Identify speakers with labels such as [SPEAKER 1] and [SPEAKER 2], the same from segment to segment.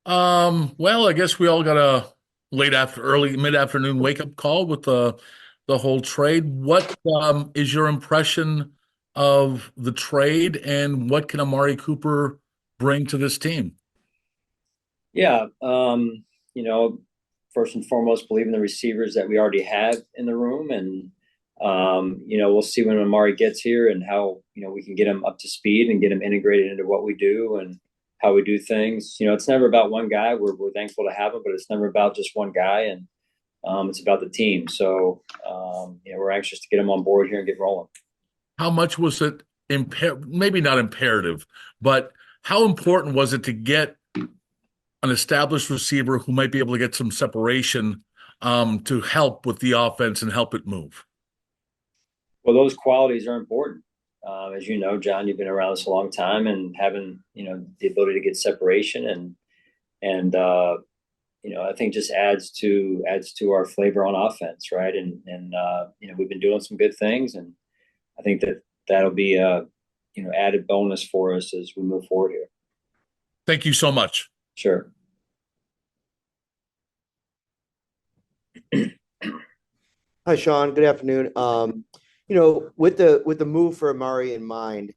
[SPEAKER 1] Well, I guess we all got a early mid-afternoon wake-up call with the whole trade. What is your impression of the trade, and what can Amari Cooper bring to this team?
[SPEAKER 2] Yeah, you know, first and foremost, believe in the receivers that we already have in the room, and we'll see when Amari gets here and how we can get him up to speed and get him integrated into what we do and how we do things. It's never about one guy. We're thankful to have him, but it's never about just one guy, and it's about the team. So we're anxious to get him on board here and get rolling.
[SPEAKER 1] How much was it maybe not imperative, but how important was it to get an established receiver who might be able to get some separation to help with the offense and help it move?
[SPEAKER 2] Well, those qualities are important. As you know, John, you've been around us a long time, and having the ability to get separation and I think just adds to our flavor on offense, right? And we've been doing some good things, and I think that'll be a added bonus for us as we move forward here.
[SPEAKER 1] Thank you so much.
[SPEAKER 2] Sure.
[SPEAKER 3] Hi, Sean. Good afternoon. With the move for Amari in mind,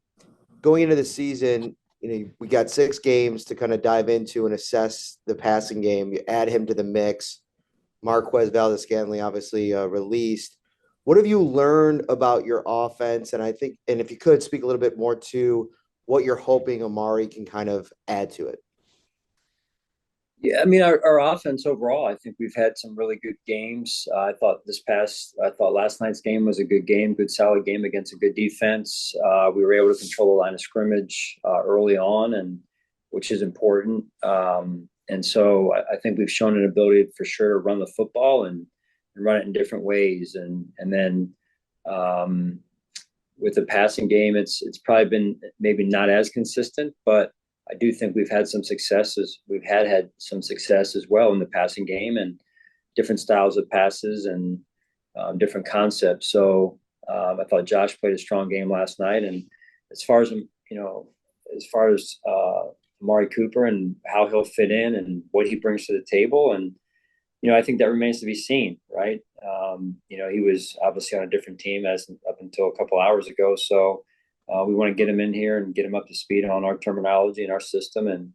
[SPEAKER 3] going into the season, we got 6 games to kind of dive into and assess the passing game. You add him to the mix. Marquez Valdez-Scantling obviously released. What have you learned about your offense? And if you could speak a little bit more to what you're hoping Amari can kind of add to it.
[SPEAKER 2] Yeah, I mean our offense overall, I think we've had some really good games. I thought last night's game was a good game, good solid game against a good defense. We were able to control the line of scrimmage early on, and which is important. And so I think we've shown an ability for sure to run the football and run it in different ways. And then with the passing game, it's probably been maybe not as consistent, but I do think we've had some successes. We've had some success as well in the passing game and different styles of passes and different concepts. So I thought Josh played a strong game last night. And as far as Amari Cooper and how he'll fit in and what he brings to the table, and I think that remains to be seen, right? He was obviously on a different team as up until a couple hours ago, so. We want to get him in here and get him up to speed on our terminology and our system and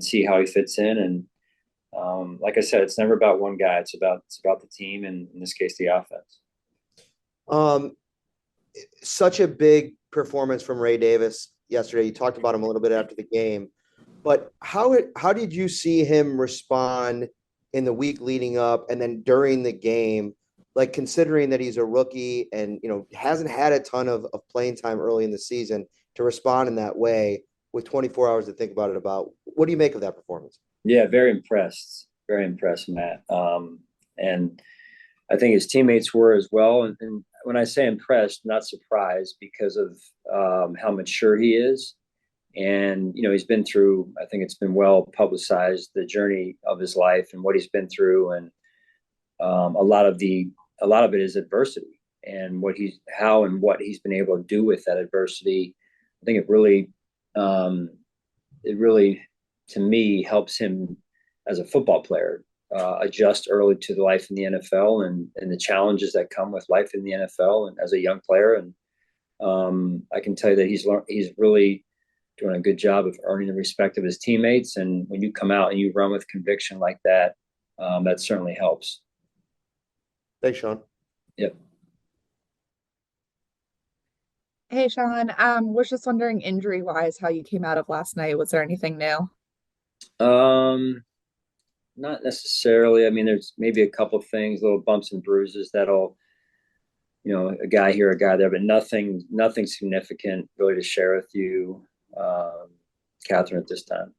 [SPEAKER 2] see how he fits in. And like I said, it's never about one guy. It's about the team, and in this case, the offense.
[SPEAKER 3] Um, Such a big performance from Ray Davis yesterday. You talked about him a little bit after the game, but how did you see him respond in the week leading up and then during the game? Like, considering that he's a rookie and hasn't had a ton of playing time early in the season, to respond in that way with 24 hours to think about it. What do you make of that performance?
[SPEAKER 2] Yeah, very impressed, Matt. And I think his teammates were as well. And when I say impressed, not surprised because of how mature he is. And he's been through. I think it's been well publicized, the journey of his life and what he's been through, and a lot of it is adversity and what he's been able to do with that adversity. I think it really to me helps him as a football player adjust early to the life in the NFL and the challenges that come with life in the NFL and as a young player. And I can tell you that he's really doing a good job of earning the respect of his teammates. And when you come out and you run with conviction like that, that certainly helps.
[SPEAKER 3] Thanks, Sean.
[SPEAKER 2] Yep.
[SPEAKER 4] Hey, Sean. Was just wondering injury wise how you came out of last night. Was there anything new?
[SPEAKER 2] Um, Not necessarily. I mean, there's maybe a couple of things, little bumps and bruises that'll, a guy here, a guy there, but nothing significant really to share with you, Catherine, at this time.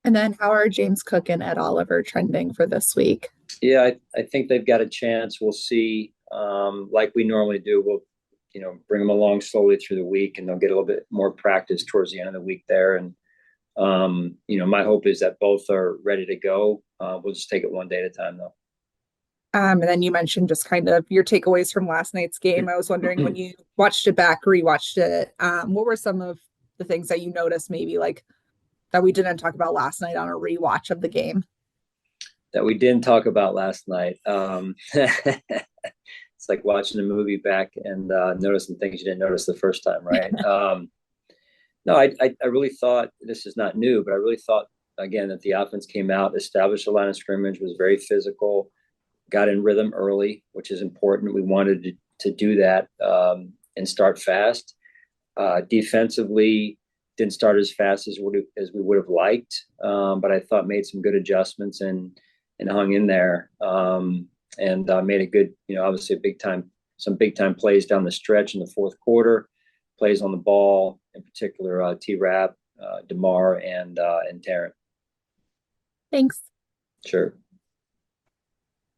[SPEAKER 4] And then how are James Cook and Ed Oliver trending for this week?
[SPEAKER 2] Yeah, I think they've got a chance. We'll see. Like we normally do, we'll, bring them along slowly through the week, and they'll get a little bit more practice towards the end of the week there. And my hope is that both are ready to go. We'll just take it one day at a time, though.
[SPEAKER 4] And then you mentioned just kind of your takeaways from last night's game. I was wondering when you watched it back, rewatched it, what were some of the things that you noticed maybe like that we didn't talk about last night on a rewatch of the game?
[SPEAKER 2] That we didn't talk about last night. It's like watching a movie back and noticing things you didn't notice the first time, right? No, I really thought, this is not new, but I really thought, again, that the offense came out, established a line of scrimmage, was very physical, got in rhythm early, which is important. We wanted to do that and start fast. Defensively, didn't start as fast as we would have liked, but I thought made some good adjustments and hung in there and made a good, obviously some big time plays down the stretch in the fourth quarter, plays on the ball, in particular Rapp, DeMar, and Tarrant.
[SPEAKER 4] Thanks.
[SPEAKER 2] Sure.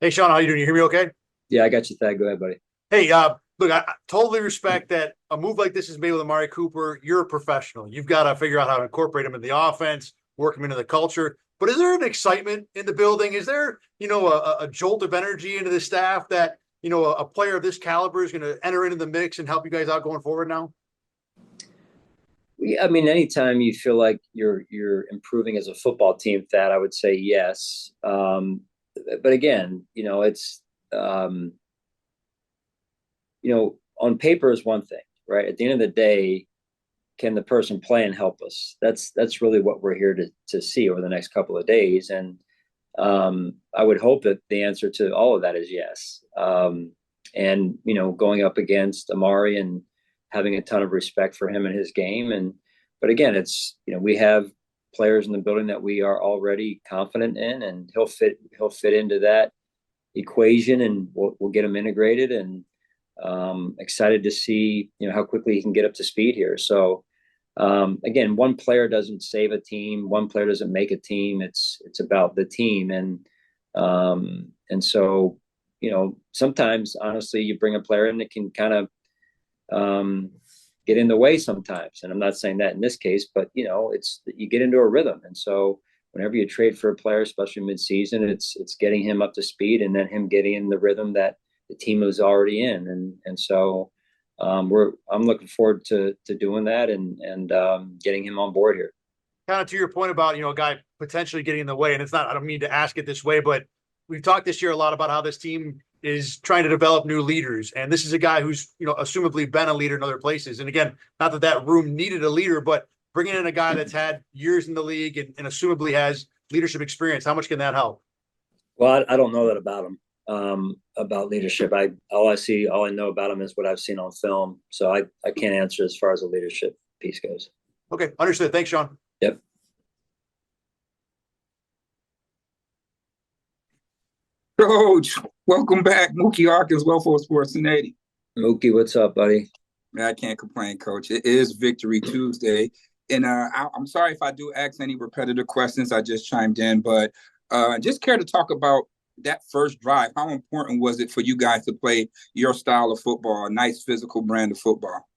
[SPEAKER 5] Hey, Sean, how you doing? You hear me okay?
[SPEAKER 2] Yeah, I got you, Thad. Go ahead, buddy.
[SPEAKER 5] Hey, look, I totally respect that a move like this is made with Amari Cooper. You're a professional. You've got to figure out how to incorporate him in the offense, work him into the culture. But is there an excitement in the building? Is there, a jolt of energy into the staff that, a player of this caliber is going to enter into the mix and help you guys out going forward now?
[SPEAKER 2] I mean, anytime you feel like you're improving as a football team, Thad, I would say yes. But again, it's on paper is one thing, right? At the end of the day, can the person play and help us? That's really what we're here to see over the next couple of days. And I would hope that the answer to all of that is yes. And going up against Amari and having a ton of respect for him and his game. But again, it's, we have players in the building that we are already confident in, and he'll fit into that equation, and we'll get him integrated, and excited to see, how quickly he can get up to speed here. So again, one player doesn't save a team. One player doesn't make a team. It's about the team. And so, sometimes honestly, you bring a player in that can kind of get in the way sometimes. And I'm not saying that in this case, but you get into a rhythm. And so whenever you trade for a player, especially mid-season, it's getting him up to speed and then him getting in the rhythm that the team is already in. And so I'm looking forward to doing that and getting him on board here.
[SPEAKER 5] Kind of to your point about, a guy potentially getting in the way, and it's not, I don't mean to ask it this way, but we've talked this year a lot about how this team is trying to develop new leaders. And this is a guy who's, assumably been a leader in other places. And again, not that room needed a leader, but bringing in a guy that's had years in the league and assumably has leadership experience, how much can that help?
[SPEAKER 2] Well, I don't know that about him, about leadership. All I know about him is what I've seen on film. So I can't answer as far as the leadership piece goes.
[SPEAKER 5] Okay. Understood. Thanks, Sean.
[SPEAKER 2] Yep.
[SPEAKER 6] Coach, welcome back. Mookie Hawkins, Welfare Sports 1080.
[SPEAKER 2] Mookie, what's up, buddy?
[SPEAKER 6] Man, I can't complain, Coach. It is Victory Tuesday. And I'm sorry if I do ask any repetitive questions. I just chimed in. But just care to talk about that first drive. How important was it for you guys to play your style of football, a nice physical brand of football?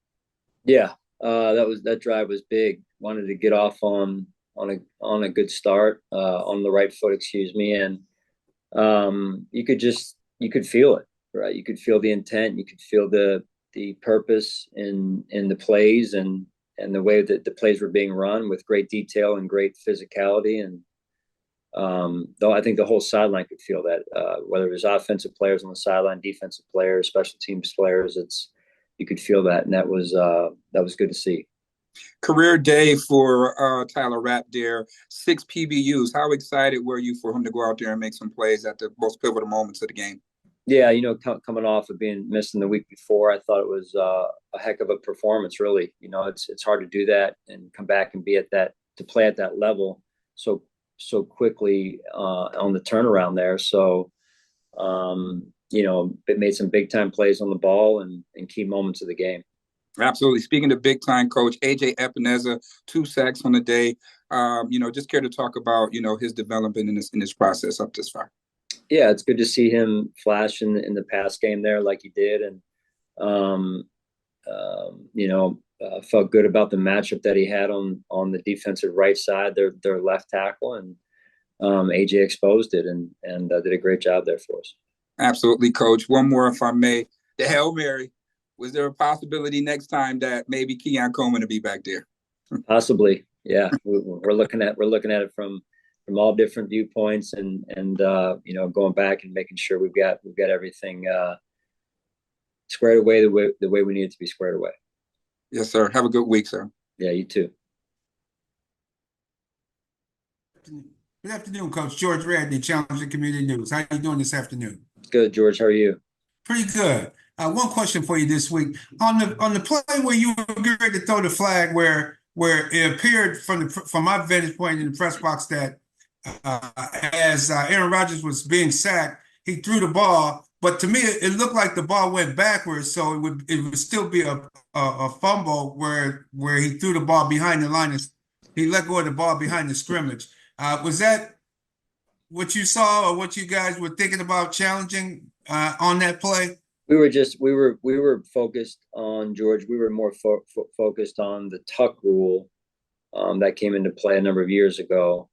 [SPEAKER 2] Yeah, that drive was big. Wanted to get off on a good start, on the right foot, excuse me. And you could feel it, right? You could feel the intent. You could feel the purpose in the plays and the way that the plays were being run with great detail and great physicality. And though I think the whole sideline could feel that, whether it was offensive players on the sideline, defensive players, special teams players, you could feel that. And that was good to see.
[SPEAKER 6] Career day for Tyler Rapp there, 6 PBUs. How excited were you for him to go out there and make some plays at the most pivotal moments of the game?
[SPEAKER 2] Yeah, coming off of being missing the week before, I thought it was a heck of a performance, really. It's hard to do that and come back and to play at that level so quickly on the turnaround there. So, it made some big time plays on the ball and key moments of the game.
[SPEAKER 6] Absolutely. Speaking of big time, Coach, AJ Epenesa, 2 sacks on the day. Just care to talk about, his development in this process up this far.
[SPEAKER 2] Yeah, it's good to see him flash in the pass game there like he did. And, felt good about the matchup that he had on the defensive right side, their left tackle. And AJ exposed it and did a great job there for us.
[SPEAKER 6] Absolutely, Coach. One more, if I may. The Hail Mary. Was there a possibility next time that maybe Keon Coleman will be back there?
[SPEAKER 2] Possibly. Yeah, we're looking at it from all different viewpoints, and going back and making sure we've got everything squared away the way we need it to be squared away.
[SPEAKER 6] Yes, sir. Have a good week, sir.
[SPEAKER 2] Yeah, you too.
[SPEAKER 7] Good afternoon, Coach. George Radney, Challenging Community News. How are you doing this afternoon?
[SPEAKER 2] Good, George. How are you?
[SPEAKER 7] Pretty good. One question for you this week on the play where you were getting ready to throw the flag, where it appeared from my vantage point in the press box that as Aaron Rodgers was being sacked, he threw the ball, but to me it looked like the ball went backwards, so it would still be a fumble where he threw the ball behind the line. He let go of the ball behind the scrimmage. Was that what you saw, or what you guys were thinking about challenging on that play?
[SPEAKER 2] We were focused on, George. We were more focused on the tuck rule that came into play a number of years ago.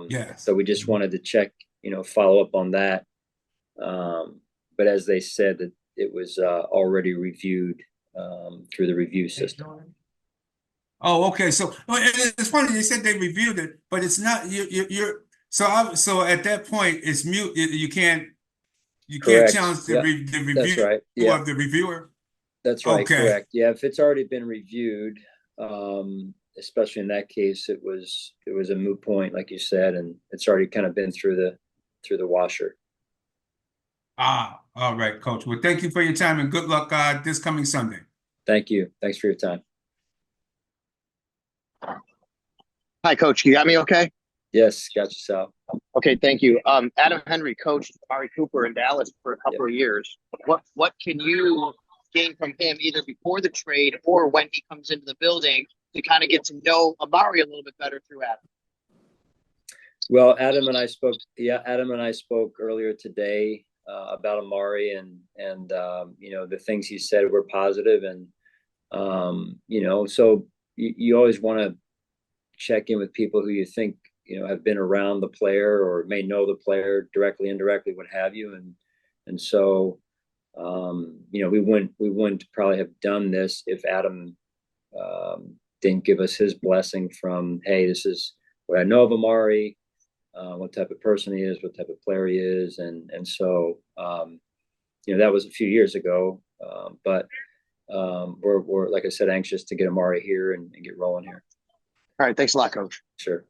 [SPEAKER 7] Yes.
[SPEAKER 2] So we just wanted to check, follow up on that. But as they said, that it was already reviewed through the review system.
[SPEAKER 7] Oh, okay. So it's funny they said they reviewed it, but it's not you're so at that point it's mute. You can't
[SPEAKER 2] Correct.
[SPEAKER 7] challenge the
[SPEAKER 2] Yep.
[SPEAKER 7] the review
[SPEAKER 2] That's right. Yeah,
[SPEAKER 7] of the reviewer.
[SPEAKER 2] that's right.
[SPEAKER 7] Okay.
[SPEAKER 2] Correct. Yeah, if it's already been reviewed, especially in that case, it was a moot point, like you said, and it's already kind of been through the washer.
[SPEAKER 7] All right, Coach. Well, thank you for your time and good luck this coming Sunday.
[SPEAKER 2] Thank you. Thanks for your time.
[SPEAKER 8] Hi, Coach. You got me okay?
[SPEAKER 2] Yes, got you, Sal.
[SPEAKER 8] Okay, thank you. Adam Henry coached Amari Cooper in Dallas for a couple of years. What can you gain from him either before the trade or when he comes into the building to kind of get to know Amari a little bit better through Adam?
[SPEAKER 2] Well, Adam and I spoke. Yeah, Adam and I spoke earlier today about Amari, and the things he said were positive, and so you always want to check in with people who you think have been around the player or may know the player directly, indirectly, what have you, and so we wouldn't probably have done this if Adam didn't give us his blessing from, hey, this is what I know of Amari, what type of person he is, what type of player he is, and so that was a few years ago, but we're, like I said, anxious to get Amari here and get rolling here.
[SPEAKER 8] All right, thanks a lot, Coach.
[SPEAKER 2] Sure.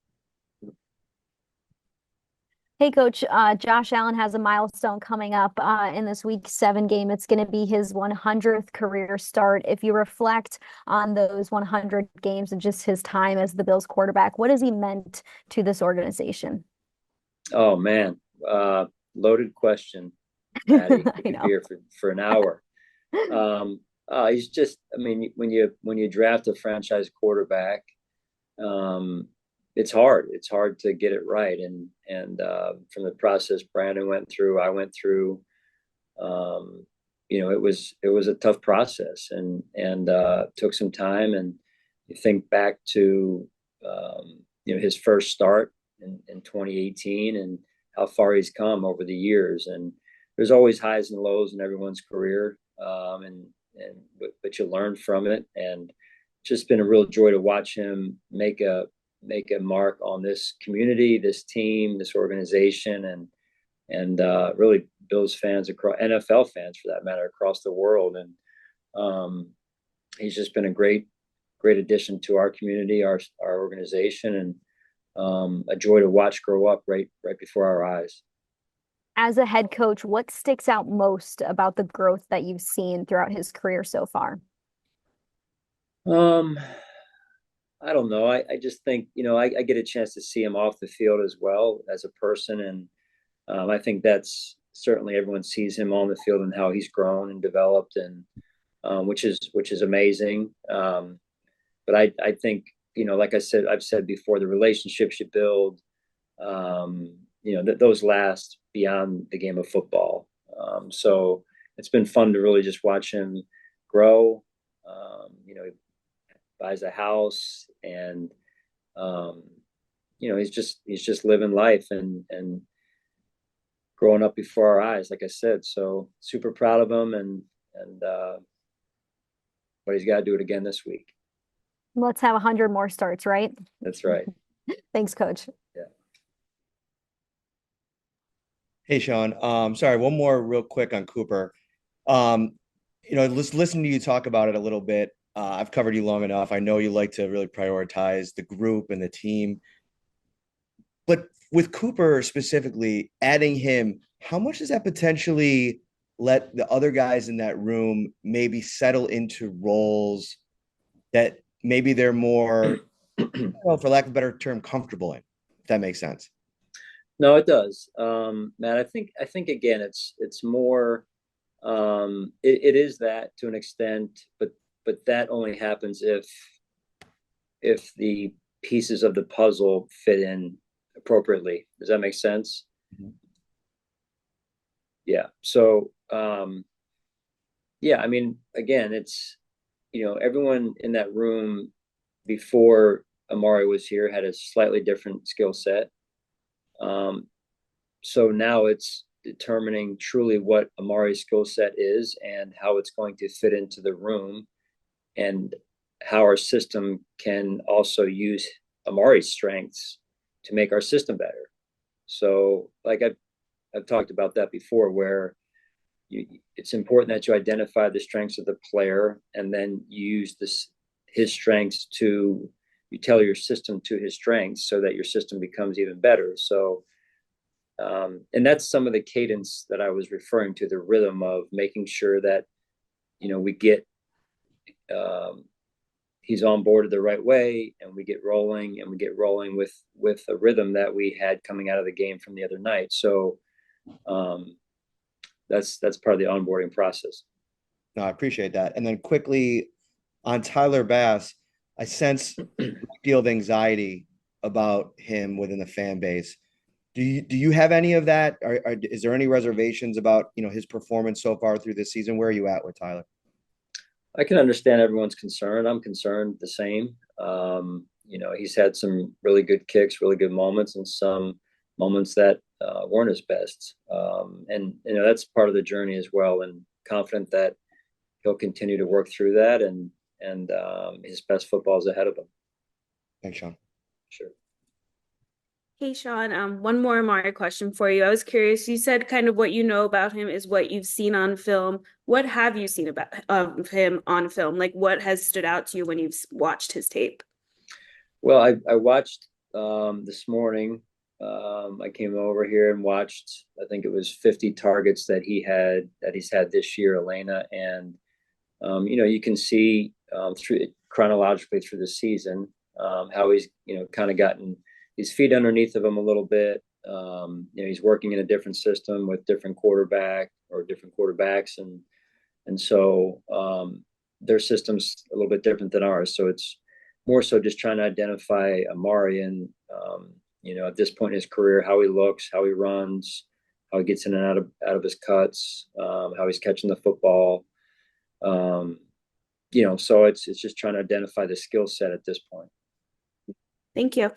[SPEAKER 9] Hey, Coach, Josh Allen has a milestone coming up in this Week 7 game. It's going to be his 100th career start. If you reflect on those 100 games and just his time as the Bills quarterback, what has he meant to this organization?
[SPEAKER 2] Oh, man. Loaded question, Maddie. We could be here for an hour. He's just, when you draft a franchise quarterback, it's hard. It's hard to get it right. And from the process Brandon went through, I went through, it was a tough process, and took some time. And you think back to, his first start in 2018 and how far he's come over the years. And there's always highs and lows in everyone's career. But you learn from it, and just been a real joy to watch him make a mark on this community, this team, this organization, and really Bills fans, across NFL fans for that matter, across the world. And he's just been a great addition to our community, our organization, and a joy to watch grow up right before our eyes.
[SPEAKER 9] As a head coach, what sticks out most about the growth that you've seen throughout his career so far?
[SPEAKER 2] I don't know. I just think, I get a chance to see him off the field as well as a person. And I think that's certainly, everyone sees him on the field and how he's grown and developed, and which is amazing. But I think, like I've said before, the relationships you build, those last beyond the game of football. So it's been fun to really just watch him grow. He buys a house, and he's just living life and growing up before our eyes, like I said. So super proud of him, and but he's got to do it again this week.
[SPEAKER 9] Let's have 100 more starts, right?
[SPEAKER 2] That's right.
[SPEAKER 9] Thanks, Coach.
[SPEAKER 3] Hey, Sean. Sorry, one more real quick on Cooper. Listening to you talk about it a little bit. I've covered you long enough. I know you like to really prioritize the group and the team. But with Cooper specifically, adding him, how much does that potentially let the other guys in that room maybe settle into roles that maybe they're more, for lack of a better term, comfortable in, if that makes sense?
[SPEAKER 2] No, it does. Matt, I think again, it's more, it is that to an extent, but that only happens if the pieces of the puzzle fit in appropriately. Does that make sense?
[SPEAKER 3] Mm-hmm.
[SPEAKER 2] Yeah. So, yeah, I mean, again, it's, everyone in that room before Amari was here had a slightly different skill set. So now it's determining truly what Amari's skill set is and how it's going to fit into the room, and how our system can also use Amari's strengths to make our system better. So, like I've talked about that before, where it's important that you identify the strengths of the player, and then you use his strengths you tell your system to his strengths, so that your system becomes even better. So, and that's some of the cadence that I was referring to, the rhythm of making sure that, we get, he's on board the right way, and we get rolling with a rhythm that we had coming out of the game from the other night. So, that's part of the onboarding process.
[SPEAKER 3] No, I appreciate that. And then quickly on Tyler Bass, I sense a deal of anxiety about him within the fan base. Do you have any of that? Is there any reservations about, his performance so far through this season? Where are you at with Tyler?
[SPEAKER 2] I can understand everyone's concern. I'm concerned the same. He's had some really good kicks, really good moments, and some moments that weren't his best. And that's part of the journey as well. And confident that he'll continue to work through that, and his best football is ahead of him.
[SPEAKER 3] Thanks, Sean.
[SPEAKER 2] Sure.
[SPEAKER 10] Hey, Sean, one more Amari question for you. I was curious, you said kind of what you know about him is what you've seen on film. What have you seen about him on film? Like, what has stood out to you when you've watched his tape?
[SPEAKER 2] Well, I watched this morning. I came over here and watched, I think it was 50 targets that he's had this year, Elena. And, you can see chronologically through the season how he's, kind of gotten his feet underneath of him a little bit. He's working in a different system with different quarterbacks, and so their system's a little bit different than ours. So it's more so just trying to identify Amari, and at this point in his career, how he looks, how he runs, how he gets in and out of his cuts, how he's catching the football. So it's just trying to identify the skill set at this point.
[SPEAKER 10] Thank you.